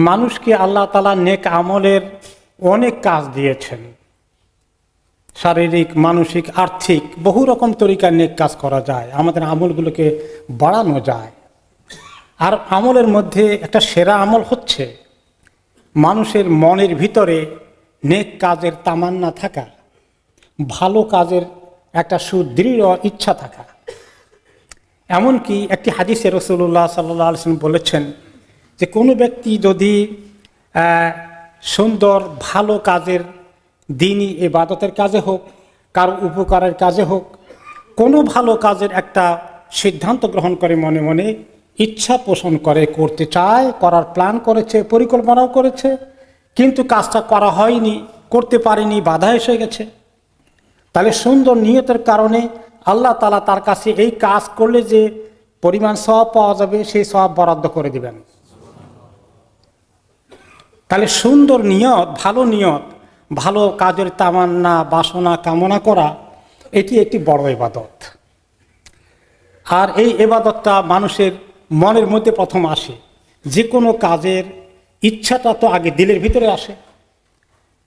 মানুষকে আল্লাহ তাআলা নেক আমলের অনেক কাজ দিয়েছেন। শারীরিক, মানসিক, আর্থিক বহু রকম তরিকার নেক কাজ করা যায়, আমাদের আমলগুলোকে বাড়ানো যায়। আর আমলের মধ্যে একটা সেরা আমল হচ্ছে মানুষের মনের ভিতরে নেক কাজের তামান্না থাকা, ভালো কাজের একটা সুদৃঢ় ইচ্ছা থাকা। এমনকি একটি হাদিসে রাসূলুল্লাহ সাল্লাল্লাহু আলাইহি ওয়াসাল্লাম বলেছেন যে কোনো ব্যক্তি যদি সুন্দর ভালো কাজের, দ্বীনি ইবাদতের কাজে হোক, কারো উপকারের কাজে হোক, কোনো ভালো কাজের একটা সিদ্ধান্ত গ্রহণ করে, মনে মনে ইচ্ছা পোষণ করে, করতে চায়, করার প্ল্যান করেছে, পরিকল্পনাও করেছে, কিন্তু কাজটা করা হয়নি, করতে পারেনি, বাধা এসে গেছে, তাহলে সুন্দর নিয়তের কারণে আল্লাহ তাআলা তার কাছে এই কাজ করলে যে পরিমাণ সওয়াব পাওয়া যাবে সেই সওয়াব বরাদ্দ করে দিবেন। তাহলে সুন্দর নিয়ত, ভালো কাজের তামান্না, বাসনা কামনা করা, এটি একটি বড় ইবাদত। আর এই ইবাদতটা মানুষের মনের মধ্যে প্রথম আসে। যে কোনো কাজের ইচ্ছাটা তো আগে দিলের ভিতরে আসে,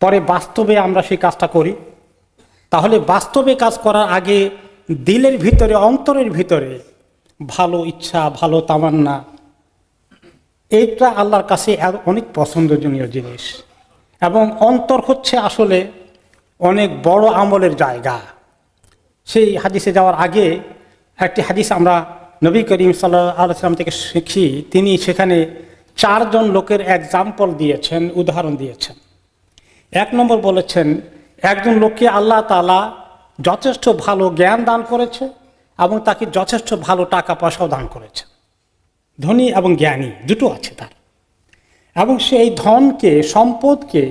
পরে বাস্তবে আমরা সেই কাজটা করি। তাহলে বাস্তবে কাজ করার আগে দিলের ভিতরে, অন্তরের ভিতরে ভালো ইচ্ছা, ভালো তামান্না, এইটা আল্লাহর কাছে অনেক পছন্দনীয় জিনিস। এবং অন্তর হচ্ছে আসলে অনেক বড় আমলের জায়গা। সেই হাদিসে যাওয়ার আগে একটি হাদিস আমরা নবী করিম সাল্লাল্লাহু আলাইহি ওয়াসাল্লাম থেকে শিখি। তিনি সেখানে 4 জন লোকের এক্সাম্পল দিয়েছেন, উদাহরণ দিয়েছেন। 1 নম্বর বলেছেন, একজন লোককে আল্লাহ তাআলা যথেষ্ট ভালো জ্ঞান দান করেছে এবং তাকে যথেষ্ট ভালো টাকা পয়সাও দান করেছে। ধনী এবং জ্ঞানী দুটো আছে তার, এবং সে এই ধনকে, সম্পদকে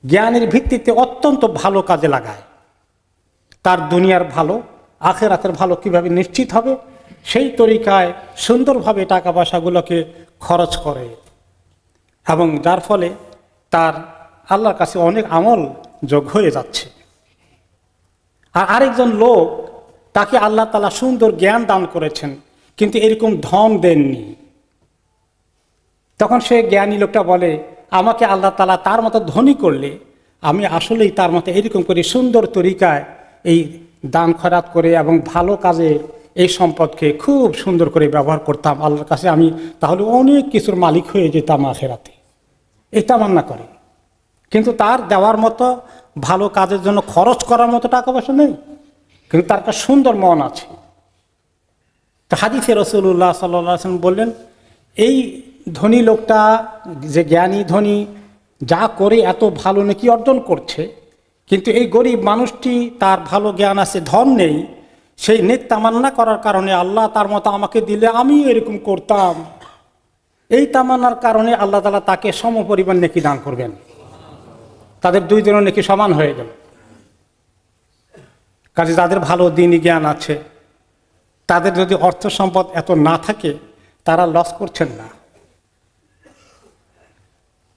জ্ঞানের ভিত্তিতে অত্যন্ত ভালো কাজে লাগায়। তার দুনিয়ার ভালো, আখিরাতের ভালো কিভাবে নিশ্চিত হবে সেই তরিকায় সুন্দরভাবে টাকা পয়সাগুলোকে খরচ করে, এবং যার ফলে তার আল্লাহর কাছে অনেক আমল যোগ হয়ে যাচ্ছে। আর আরেকজন লোক, তাকে আল্লাহ তাআলা সুন্দর জ্ঞান দান করেছেন কিন্তু এরকম ধন দেননি। তখন সে জ্ঞানী লোকটা বলে, আমাকে আল্লাহ তাআলা তার মতো ধনী করলে আমি আসলেই তার মতো এরকম করে সুন্দর তরিকায় এই দান খয়রাত করে এবং ভালো কাজে এই সম্পদকে খুব সুন্দর করে ব্যবহার করতাম, আল্লাহর কাছে আমি তাহলে অনেক কিছুর মালিক হয়ে যেতাম আখিরাতে। এই তামান্না করে, কিন্তু তার দেওয়ার মতো, ভালো কাজের জন্য খরচ করার মতো টাকা পয়সা নেই, কিন্তু তার একটা সুন্দর মন আছে। তো হাদিসে রাসূলুল্লাহ সাল্লাল্লাহু আলাইহি ওয়াসাল্লাম বললেন, এই ধনী লোকটা, যে জ্ঞানী ধনী, যা করে এত ভালো নেকি অর্জন করছে, কিন্তু এই গরিব মানুষটি, তার ভালো জ্ঞান আছে, ধন নেই, সেই নেক তামান্না করার কারণে আল্লাহ তার মতো আমাকে দিলে আমি এরকম করতাম, এই তামান্নার কারণে আল্লাহ তাআলা তাকে সমপরিমাণ নেকি দান করবেন। তাদের দুইজনের নেকি সমান হয়ে গেল। কাজে যাদের ভালো দ্বীনি জ্ঞান আছে, তাদের যদি অর্থ সম্পদ এত না থাকে, তারা লস করছেন না।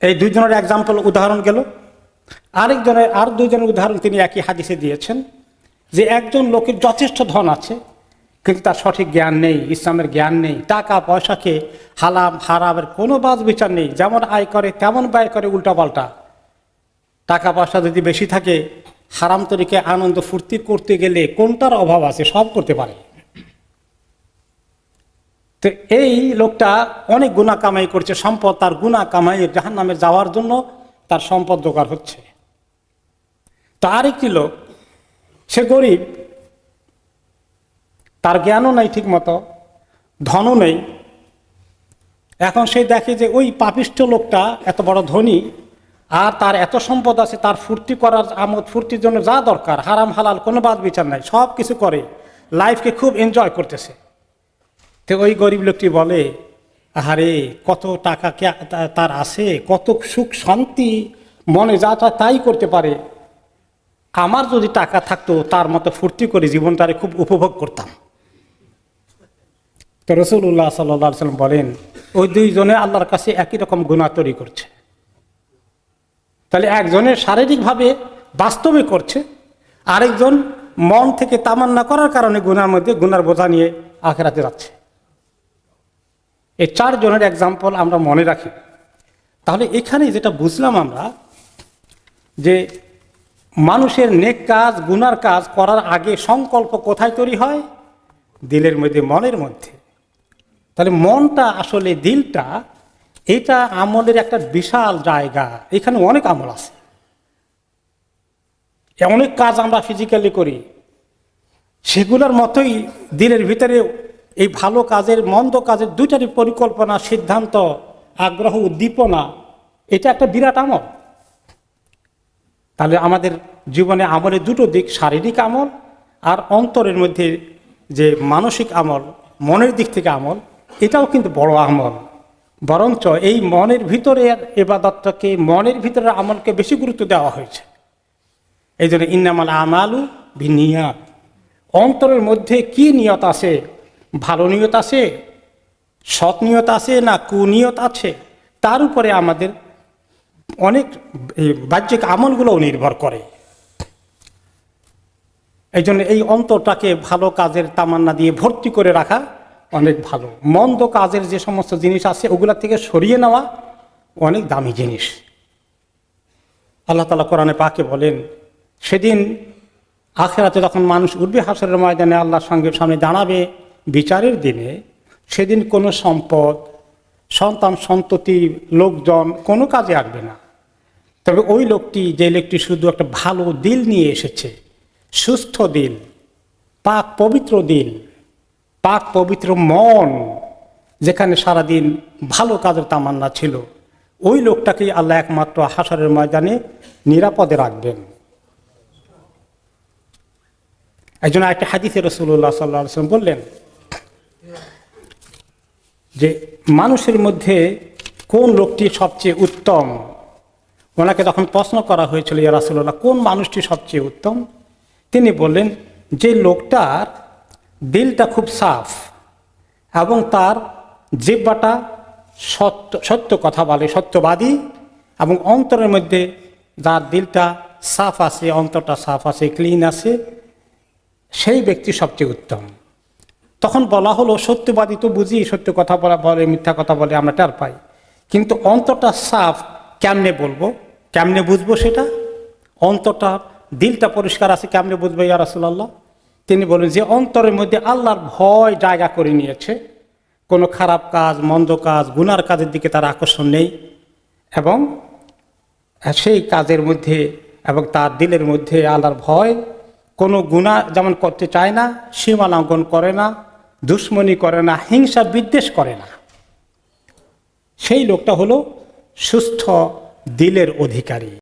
এই দুইজনের এক্সাম্পল, উদাহরণ গেল। আর দুইজনের উদাহরণ তিনি একই হাদিসে দিয়েছেন, যে একজন লোকের যথেষ্ট ধন আছে কিন্তু তার সঠিক জ্ঞান নেই, ইসলামের জ্ঞান নেই, টাকা পয়সাকে হালাল হারামের কোনো বাজ বিচার নেই, যেমন আয় করে তেমন ব্যয় করে উল্টাপাল্টা। টাকা পয়সা যদি বেশি থাকে, হারাম তরিকে আনন্দ ফুর্তি করতে গেলে কোনটার অভাব আছে, সব করতে পারে। তো এই লোকটা অনেক গুনাহ কামাই করছে, সম্পদ তার গুনাহ কামাই জাহান্নামে যাওয়ার জন্য তার সম্পদ জোগাড় হচ্ছে। তো আরেকটি লোক, সে গরিব, তার জ্ঞানও নেই ঠিক মতো, ধনও নেই। এখন সে দেখে যে ওই পাপিষ্ঠ লোকটা এত বড় ধনী, আর তার এত সম্পদ আছে, তার ফুর্তি করার, আমোদ ফুর্তির জন্য যা দরকার, হারাম হালাল কোনো বাদ বিচার নাই, সব কিছু করে, লাইফকে খুব এনজয় করতেছে। তো ওই গরিব লোকটি বলে, আরে কত টাকা তার আছে, কত সুখ শান্তি, মনে যা চায় তাই করতে পারে, আমার যদি টাকা থাকতো তার মতো ফুর্তি করে জীবনটারে খুব উপভোগ করতাম। তো রাসূলুল্লাহ সাল্লাল্লাহু আলাইহি ওয়াসাল্লাম বলেন, ওই দুইজনে আল্লাহর কাছে একই রকম গুনাহ তৈরি করছে। তাহলে একজনের শারীরিকভাবে বাস্তবে করছে, আরেকজন মন থেকে তামান্না করার কারণে গুনার মধ্যে গুনার বোঝা নিয়ে আখিরাতে যাচ্ছে। এই 4 জনের এক্সাম্পল আমরা মনে রাখি, তাহলে এখানে যেটা বুঝলাম আমরা যে মানুষের নেক কাজ গুনার কাজ করার আগে সংকল্প কোথায় তৈরি হয়? দিলের মধ্যে, মনের মধ্যে। তাহলে মনটা আসলে দিলটা এটা আমলের একটা বিশাল জায়গা। এখানে অনেক আমল আছে, অনেক কাজ আমরা ফিজিক্যালি করি, সেগুলোর মতোই দিলের ভিতরে এই ভালো কাজের মন্দ কাজের দুইটারই পরিকল্পনা, সিদ্ধান্ত, আগ্রহ, উদ্দীপনা, এটা একটা বিরাট আমল। তাহলে আমাদের জীবনে আমলের দুটো দিক, শারীরিক আমল আর অন্তরের মধ্যে যে মানসিক আমল, মনের দিক থেকে আমল, এটাও কিন্তু বড় আমল। বরঞ্চ এই মনের ভিতরের ইবাদতটাকে, মনের ভিতরের আমলকে বেশি গুরুত্ব দেওয়া হয়েছে। এই জন্য ইন্নামাল আমালু বিনিয়াত, অন্তরের মধ্যে কি নিয়ত আছে, ভালো নিয়ত আছে, সৎ নিয়ত আছে না কুনিয়ত আছে, তার উপরে আমাদের অনেক বাহ্যিক আমলগুলোও নির্ভর করে। এই জন্য এই অন্তরটাকে ভালো কাজের তামান্না দিয়ে ভর্তি করে রাখা অনেক ভালো। মন্দ কাজের যে সমস্ত জিনিস আছে ওগুলা থেকে সরিয়ে নেওয়া অনেক দামি জিনিস। আল্লাহ তাআলা কোরআনে পাকে বলেন, সেদিন আখিরাতে যখন মানুষ উঠবে হাসরের ময়দানে, আল্লাহর সঙ্গে সামনে দাঁড়াবে বিচারের দিনে, সেদিন কোনো সম্পদ, সন্তান, সন্ততি, লোকজন কোনো কাজে আসবে না। তবে ওই লোকটি, যে লোকটি শুধু একটা ভালো দিল নিয়ে এসেছে, সুস্থ দিল, পাক পবিত্র দিল, পাক পবিত্র মন, যেখানে সারাদিন ভালো কাজের তামান্না ছিল, ওই লোকটাকেই আল্লাহ একমাত্র হাসরের ময়দানে নিরাপদে রাখবেন। একজন একটা হাদিসে রাসূলুল্লাহ সাল্লাল্লাহু আলাইহি ওয়াসাল্লাম বললেন যে মানুষের মধ্যে কোন লোকটি সবচেয়ে উত্তম। ওনাকে তখন প্রশ্ন করা হয়েছিল, ইয়া রাসূলুল্লাহ, কোন মানুষটি সবচেয়ে উত্তম? তিনি বললেন, যে লোকটার দিলটা খুব সাফ এবং তার জিহ্বাটা সত্য কথা বলে, সত্যবাদী, এবং অন্তরের মধ্যে যার দিলটা সাফ আছে, অন্তরটা সাফ আছে, ক্লিন আছে, সেই ব্যক্তি সবচেয়ে উত্তম। তখন বলা হলো, সত্যবাদী তো বুঝি, সত্য কথা বলে, মিথ্যা কথা বলে, আমরা টের পাই, কিন্তু অন্তরটা সাফ কেমনে বলবো, কেমনে বুঝবো সেটা? অন্তরটা, দিলটা পরিষ্কার আছে, কেমনে বুঝবো ইয়া রাসূলুল্লাহ? তিনি বলেন যে অন্তরের মধ্যে আল্লাহর ভয় জায়গা করে নিয়েছে, কোনো খারাপ কাজ, মন্দ কাজ, গুনার কাজের দিকে তার আকর্ষণ নেই, এবং সেই কাজের মধ্যে এবং তার দিলের মধ্যে আল্লাহর ভয়, কোনো গুনাহ যেমন করতে চায় না, সীমা লঙ্ঘন করে না, দুশ্মনী করে না, হিংসা বিদ্বেষ করে না, সেই লোকটা হলো সুস্থ দিলের অধিকারী।